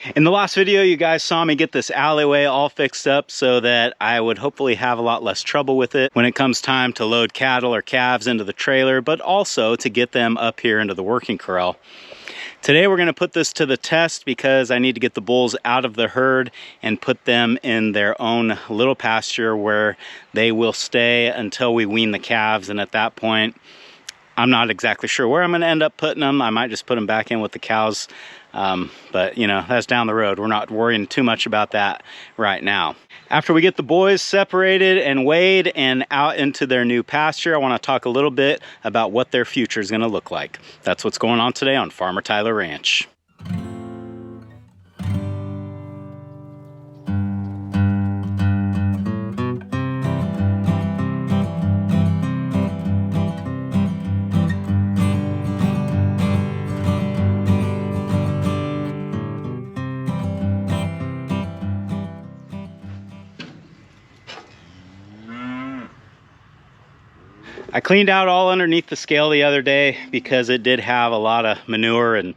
In the last video, you guys saw me get this alleyway all fixed up so that I would hopefully have a lot less trouble with it when it comes time to load cattle or calves into the trailer, but also to get them up here into the working corral. Today we're going to put this to the test because I need to get the bulls out of the herd and put them in their own little pasture where they will stay until we wean the calves, and at that point I'm not exactly sure where I'm going to end up putting them. I might just put them back in with the cows. But you know, that's down the road. We're not worrying too much about that right now. After we get the boys separated and weighed and out into their new pasture, I want to talk a little bit about what their future is going to look like. That's what's going on today on Farmer Tyler Ranch. I cleaned out all underneath the scale the other day because it did have a lot of manure and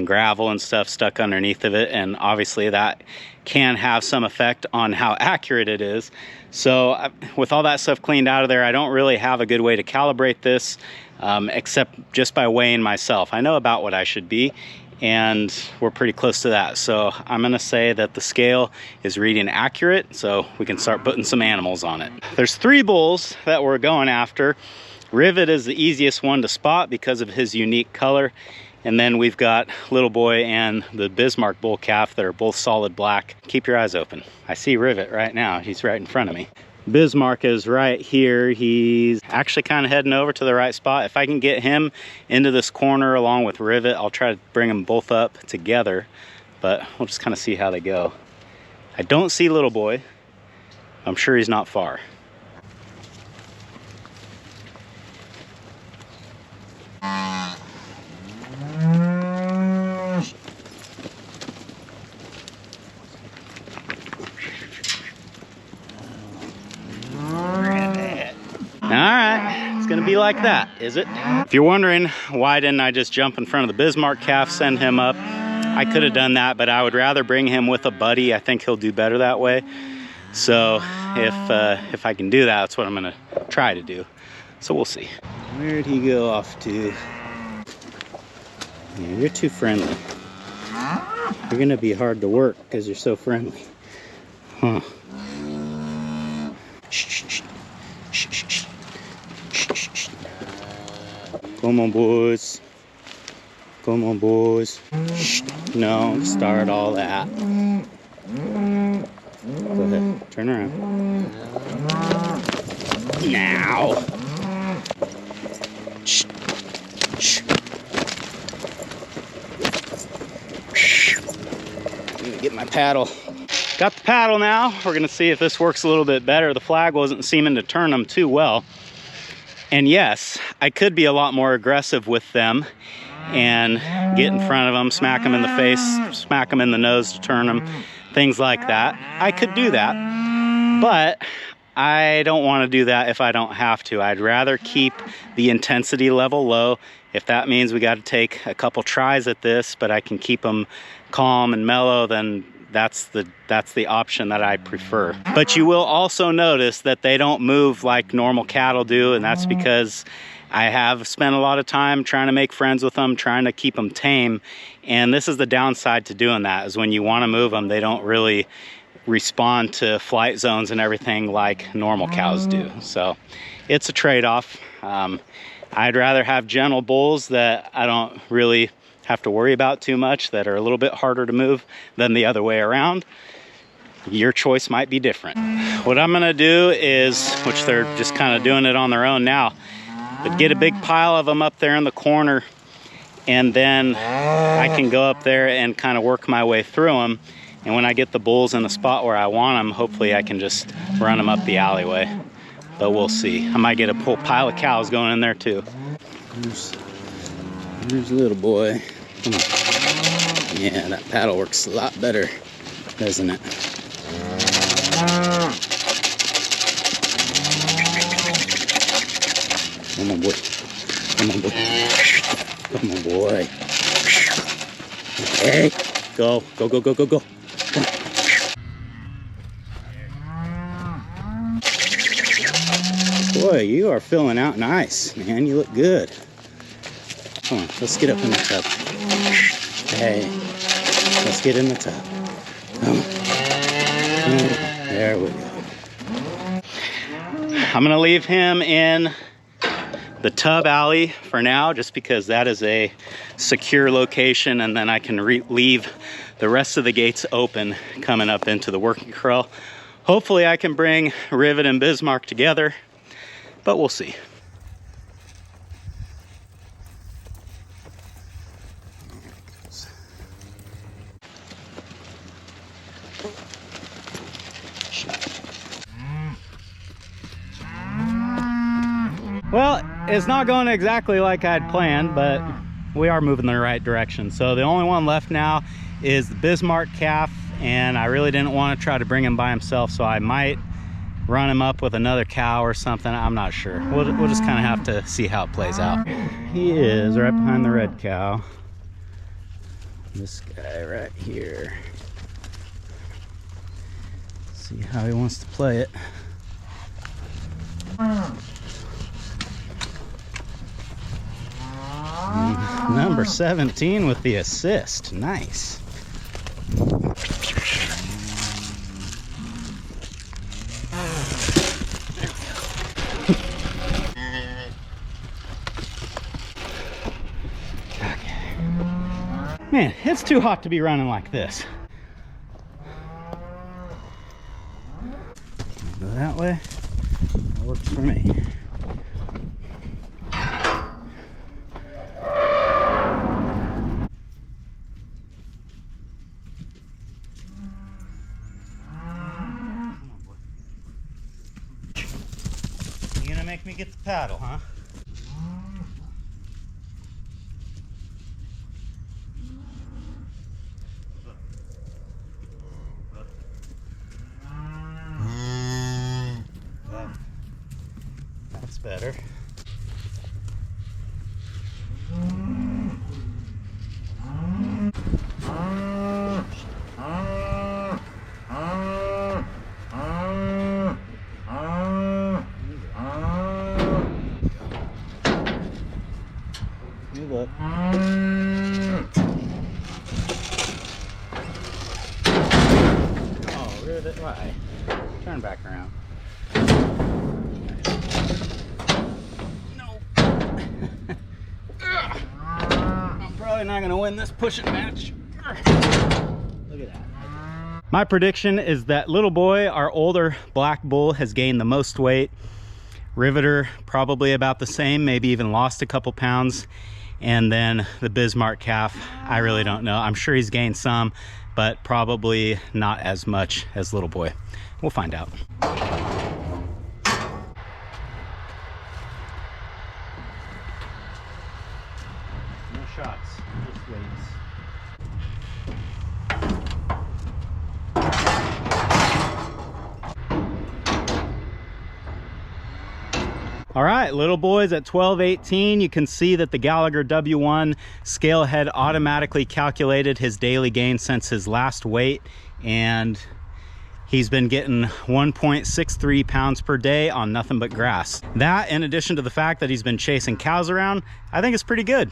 gravel and stuff stuck underneath of it, and obviously that can have some effect on how accurate it is. So with all that stuff cleaned out of there, I don't really have a good way to calibrate this except just by weighing myself. I know about what I should be, and we're pretty close to that. So I'm gonna say that the scale is reading accurate, so we can start putting some animals on it. There's 3 bulls that we're going after. Rivet is the easiest one to spot because of his unique color. And then we've got Little Boy and the Bismarck bull calf that are both solid black. Keep your eyes open. I see Rivet right now. He's right in front of me. Bismarck is right here. He's actually kind of heading over to the right spot. If I can get him into this corner along with Rivet, I'll try to bring them both up together, but we'll just kind of see how they go. I don't see Little Boy. I'm sure he's not far. Gonna be like that, is it? If you're wondering why didn't I just jump in front of the Bismarck calf, send him up, I could have done that, but I would rather bring him with a buddy. I think he'll do better that way. So if I can do that, that's what I'm gonna try to do. So we'll see. Where'd he go off to? Yeah, you're too friendly. You're gonna be hard to work because you're so friendly. Huh. Shh, shh, shh, shh, shh. Come on, boys. Come on, boys. Shh. No, start all that. Go ahead, turn around. Now. Shh. Shh. I'm gonna get my paddle. Got the paddle now. We're gonna see if this works a little bit better. The flag wasn't seeming to turn them too well. And yes, I could be a lot more aggressive with them and get in front of them, smack them in the face, smack them in the nose to turn them, things like that. I could do that, but I don't want to do that if I don't have to. I'd rather keep the intensity level low. If that means we got to take a couple tries at this, but I can keep them calm and mellow, then that's the option that I prefer. But you will also notice that they don't move like normal cattle do, and that's because I have spent a lot of time trying to make friends with them, trying to keep them tame. And this is the downside to doing that, is when you want to move them, they don't really respond to flight zones and everything like normal cows do. So it's a trade-off. I'd rather have gentle bulls that I don't really have to worry about too much, that are a little bit harder to move than the other way around. Your choice might be different. What I'm gonna do is, which they're just kind of doing it on their own now, but get a big pile of them up there in the corner, and then I can go up there and kind of work my way through them. And when I get the bulls in the spot where I want them, hopefully I can just run them up the alleyway. But we'll see. I might get a whole pile of cows going in there too. There's Little Boy. Yeah, that paddle works a lot better, doesn't it? Come on, boy. Come on, boy. Come on, boy. Okay. Go, go, go, go, go, go. Boy, you are filling out nice, man. You look good. Come on, let's get up in the tub. Hey, let's get in the tub. Come on. There we go. I'm gonna leave him in the tub alley for now, just because that is a secure location, and then I can leave the rest of the gates open coming up into the working corral. Hopefully I can bring Rivet and Bismarck together, but we'll see. Well, it's not going exactly like I'd planned, but we are moving in the right direction. So the only one left now is the Bismarck calf, and I really didn't want to try to bring him by himself, so I might run him up with another cow or something. I'm not sure. We'll just kind of have to see how it plays out. He is right behind the red cow. This guy right here. See how he wants to play it. Number 17 with the assist. Nice. Man, it's too hot to be running like this. Go that way. That works for me. You gonna make me get the paddle, huh? That's better. You look. Oh, Rivet, why? Turn back around. No. I'm probably not going to win this pushing match. Look at that. My prediction is that Little Boy, our older black bull, has gained the most weight. Riveter probably about the same, maybe even lost a couple pounds. And then the Bismarck calf, I really don't know. I'm sure he's gained some, but probably not as much as Little Boy. We'll find out. No shots, just weights. All right, Little Boy's at 12:18. You can see that the Gallagher W1 scale had automatically calculated his daily gain since his last weight, and he's been getting 1.63 pounds per day on nothing but grass. That, in addition to the fact that he's been chasing cows around, I think is pretty good.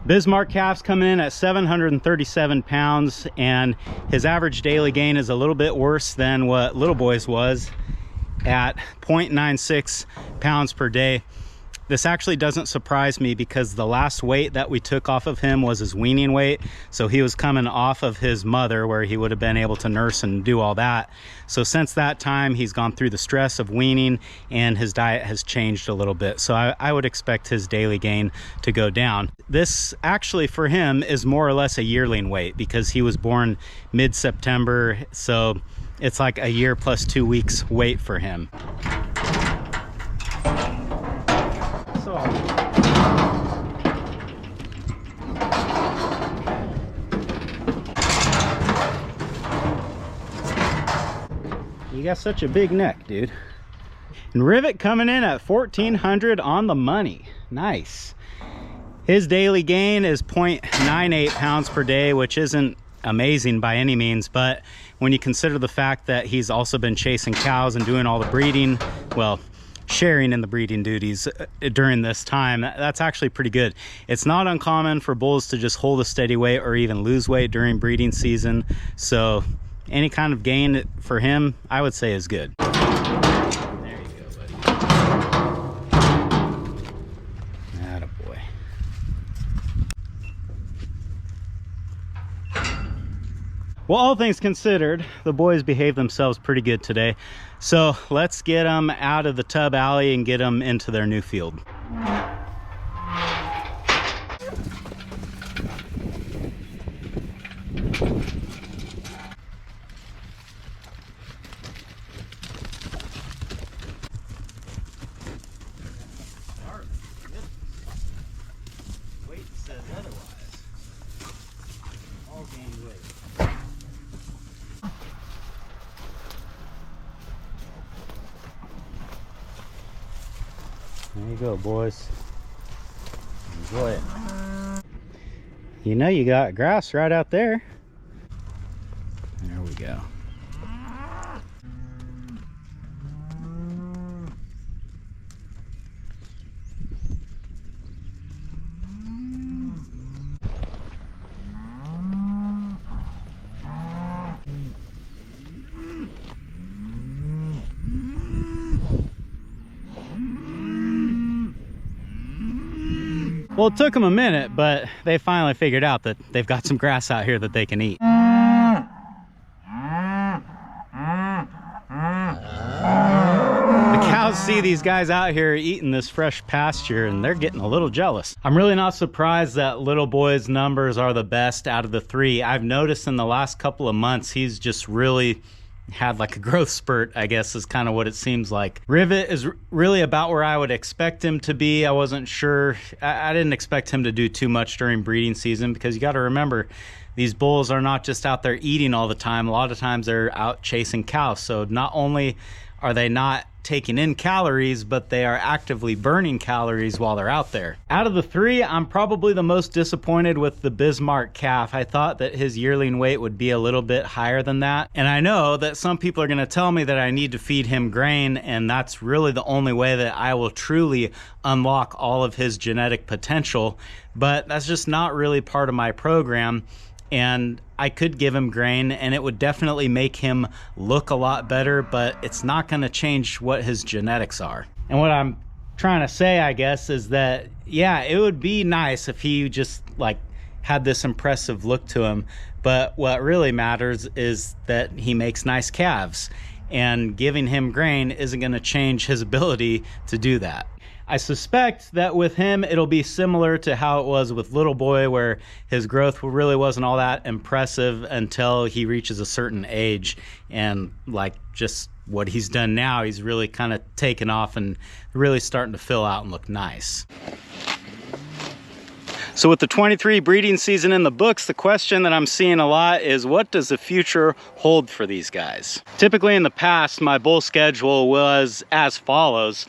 Bismarck calf's coming in at 737 pounds, and his average daily gain is a little bit worse than what Little Boy's was at 0.96 pounds per day. This actually doesn't surprise me because the last weight that we took off of him was his weaning weight. So he was coming off of his mother where he would have been able to nurse and do all that. So since that time, he's gone through the stress of weaning and his diet has changed a little bit. So I would expect his daily gain to go down. This actually for him is more or less a yearling weight because he was born mid-September. So it's like a year plus 2 weeks weight for him. You got such a big neck, dude. And Rivet coming in at 1,400 on the money. Nice. His daily gain is 0.98 pounds per day, which isn't amazing by any means, but when you consider the fact that he's also been chasing cows and doing all the breeding, well, sharing in the breeding duties during this time, that's actually pretty good. It's not uncommon for bulls to just hold a steady weight or even lose weight during breeding season, so any kind of gain for him, I would say, is good. There you go, buddy. Attaboy. Well, all things considered, the boys behaved themselves pretty good today. So let's get them out of the tub alley and get them into their new field. Weight says otherwise. All gained weight. There you go, boys. Enjoy it. You know you got grass right out there. There we go. Well, it took them a minute, but they finally figured out that they've got some grass out here that they can eat. The cows see these guys out here eating this fresh pasture and they're getting a little jealous. I'm really not surprised that little boy's numbers are the best out of the three. I've noticed in the last couple of months, he's just really had like a growth spurt, I guess is kind of what it seems like. Rivet is really about where I would expect him to be. I wasn't sure. I didn't expect him to do too much during breeding season, because you got to remember, these bulls are not just out there eating all the time. A lot of times they're out chasing cows. So not only are they not taking in calories, but they are actively burning calories while they're out there. Out of the three, I'm probably the most disappointed with the Bismarck calf. I thought that his yearling weight would be a little bit higher than that. And I know that some people are gonna tell me that I need to feed him grain, and that's really the only way that I will truly unlock all of his genetic potential. But that's just not really part of my program. And I could give him grain and it would definitely make him look a lot better, but it's not going to change what his genetics are. And what I'm trying to say, I guess, is that, yeah, it would be nice if he just like had this impressive look to him. But what really matters is that he makes nice calves, and giving him grain isn't going to change his ability to do that. I suspect that with him, it'll be similar to how it was with Little Boy, where his growth really wasn't all that impressive until he reaches a certain age. And like just what he's done now, he's really kind of taken off and really starting to fill out and look nice. So with the 23 breeding season in the books, the question that I'm seeing a lot is, what does the future hold for these guys? Typically in the past, my bull schedule was as follows.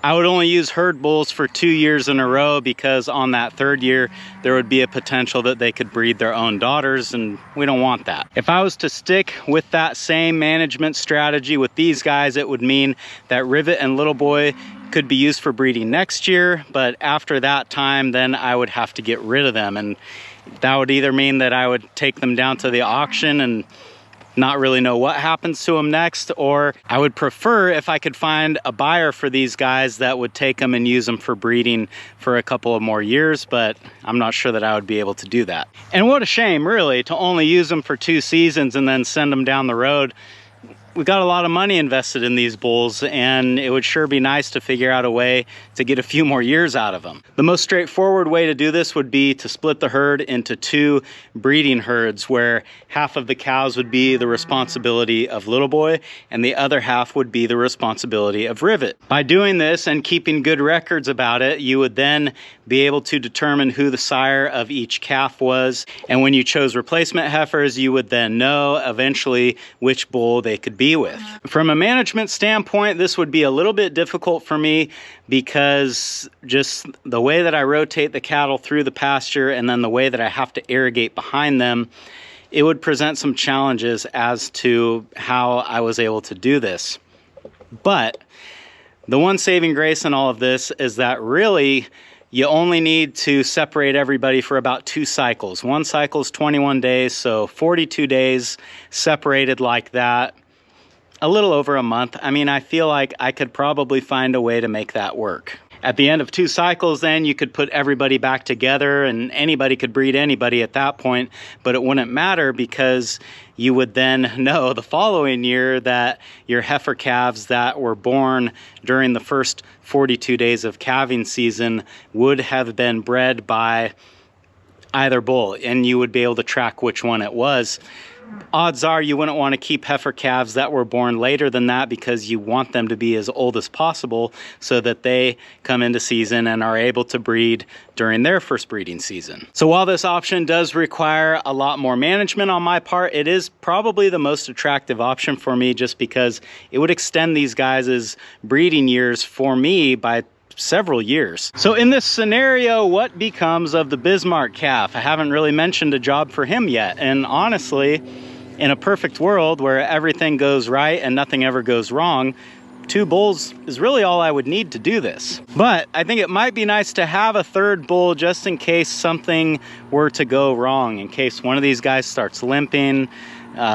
I would only use herd bulls for 2 years in a row, because on that third year, there would be a potential that they could breed their own daughters, and we don't want that. If I was to stick with that same management strategy with these guys, it would mean that Rivet and Little Boy could be used for breeding next year, but after that time, then I would have to get rid of them. And that would either mean that I would take them down to the auction and not really know what happens to them next, or I would prefer if I could find a buyer for these guys that would take them and use them for breeding for a couple of more years, but I'm not sure that I would be able to do that. And what a shame, really, to only use them for 2 seasons and then send them down the road. We've got a lot of money invested in these bulls, and it would sure be nice to figure out a way to get a few more years out of them. The most straightforward way to do this would be to split the herd into 2 breeding herds, where half of the cows would be the responsibility of Little Boy and the other half would be the responsibility of Rivet. By doing this and keeping good records about it, you would then be able to determine who the sire of each calf was, and when you chose replacement heifers, you would then know eventually which bull they could be be with. From a management standpoint, this would be a little bit difficult for me because just the way that I rotate the cattle through the pasture and then the way that I have to irrigate behind them, it would present some challenges as to how I was able to do this. But the one saving grace in all of this is that really you only need to separate everybody for about 2 cycles. One cycle is 21 days, so 42 days separated like that, a little over a month. I mean, I feel like I could probably find a way to make that work. At the end of 2 cycles, then you could put everybody back together and anybody could breed anybody at that point, but it wouldn't matter because you would then know the following year that your heifer calves that were born during the first 42 days of calving season would have been bred by either bull, and you would be able to track which one it was. Odds are you wouldn't want to keep heifer calves that were born later than that because you want them to be as old as possible so that they come into season and are able to breed during their first breeding season. So while this option does require a lot more management on my part, it is probably the most attractive option for me just because it would extend these guys' breeding years for me by several years. So in this scenario, what becomes of the Bismarck calf? I haven't really mentioned a job for him yet, and honestly, in a perfect world where everything goes right and nothing ever goes wrong, 2 bulls is really all I would need to do this. But I think it might be nice to have a 3rd bull just in case something were to go wrong, in case one of these guys starts limping,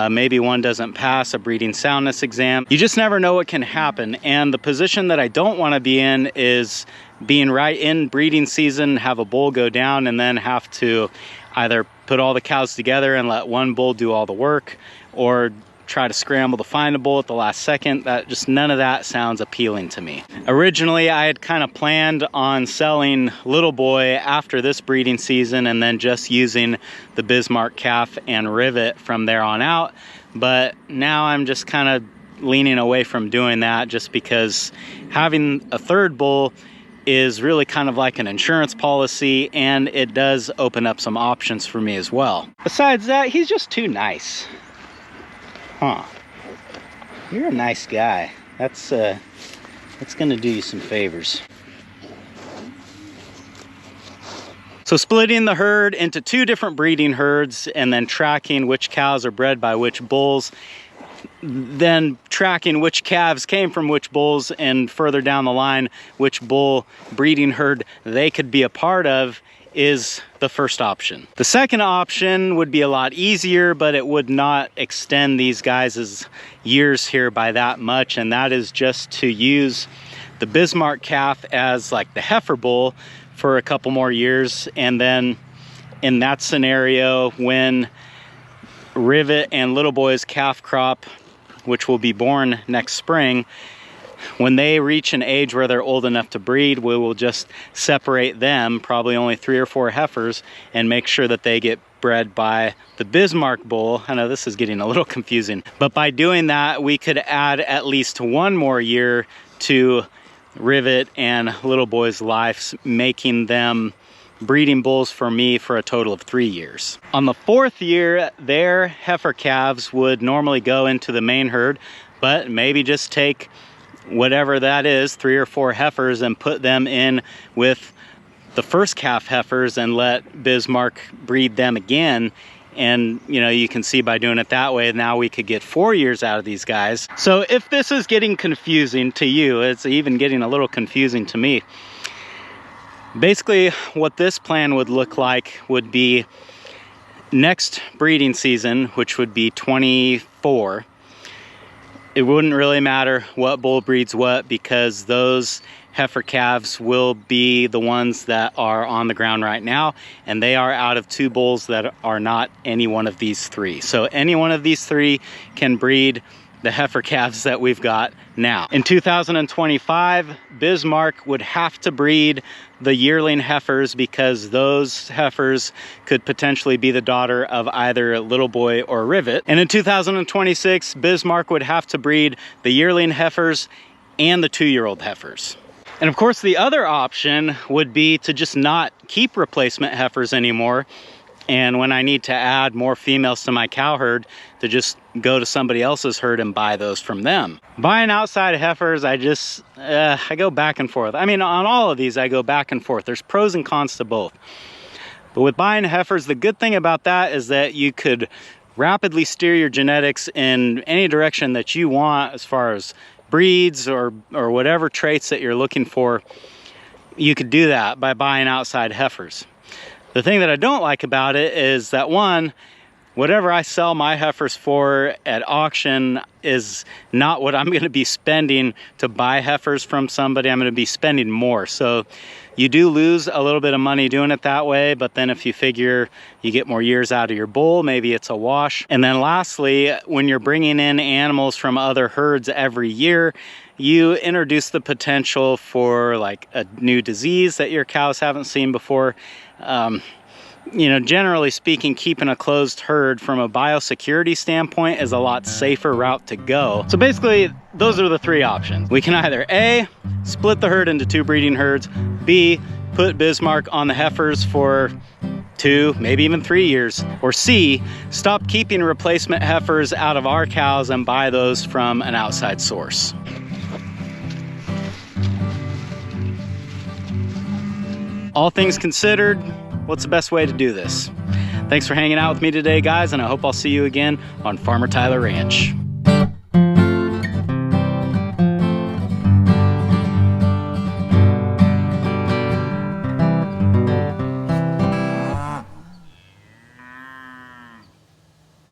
maybe one doesn't pass a breeding soundness exam. You just never know what can happen. And the position that I don't want to be in is being right in breeding season, have a bull go down, and then have to either put all the cows together and let one bull do all the work, or try to scramble to find a bull at the last second. None of that sounds appealing to me. Originally, I had kind of planned on selling Little Boy after this breeding season and then just using the Bismarck calf and Rivet from there on out. But now I'm just kind of leaning away from doing that just because having a 3rd bull is really kind of like an insurance policy, and it does open up some options for me as well. Besides that, he's just too nice. Huh. You're a nice guy. That's gonna do you some favors. So splitting the herd into 2 different breeding herds and then tracking which cows are bred by which bulls, then tracking which calves came from which bulls, and further down the line which bull breeding herd they could be a part of, is the first option. The second option would be a lot easier, but it would not extend these guys' years here by that much, and that is just to use the Bismarck calf as like the heifer bull for a couple more years, and then in that scenario, when Rivet and Little Boy's calf crop, which will be born next spring, when they reach an age where they're old enough to breed, we will just separate them, probably only 3 or 4 heifers, and make sure that they get bred by the Bismarck bull. I know this is getting a little confusing, but by doing that, we could add at least 1 more year to Rivet and Little Boy's lives, making them breeding bulls for me for a total of 3 years. On the 4th year, their heifer calves would normally go into the main herd, but maybe just take whatever that is, 3 or 4 heifers, and put them in with the first calf heifers and let Bismarck breed them again. And you know, you can see by doing it that way, now we could get 4 years out of these guys. So if this is getting confusing to you, it's even getting a little confusing to me. Basically, what this plan would look like would be next breeding season, which would be 24. It wouldn't really matter what bull breeds what, because those heifer calves will be the ones that are on the ground right now, and they are out of 2 bulls that are not any one of these 3. So any one of these 3 can breed the heifer calves that we've got now. In 2025, Bismarck would have to breed the yearling heifers because those heifers could potentially be the daughter of either Little Boy or Rivet. And in 2026, Bismarck would have to breed the yearling heifers and the 2-year-old heifers. And of course, the other option would be to just not keep replacement heifers anymore And when I need to add more females to my cow herd, to just go to somebody else's herd and buy those from them. Buying outside heifers, I go back and forth. I mean, on all of these, I go back and forth. There's pros and cons to both. But with buying heifers, the good thing about that is that you could rapidly steer your genetics in any direction that you want as far as breeds or whatever traits that you're looking for. You could do that by buying outside heifers. The thing that I don't like about it is that, one, whatever I sell my heifers for at auction is not what I'm going to be spending to buy heifers from somebody. I'm going to be spending more. So you do lose a little bit of money doing it that way, but then if you figure you get more years out of your bull, maybe it's a wash. And then lastly, when you're bringing in animals from other herds every year, you introduce the potential for like a new disease that your cows haven't seen before. You know, generally speaking, keeping a closed herd from a biosecurity standpoint is a lot safer route to go. So basically, those are the three options. We can either A, split the herd into 2 breeding herds, B, put Bismarck on the heifers for 2, maybe even 3 years, or C, stop keeping replacement heifers out of our cows and buy those from an outside source. All things considered, what's the best way to do this? Thanks for hanging out with me today, guys, and I hope I'll see you again on Farmer Tyler Ranch.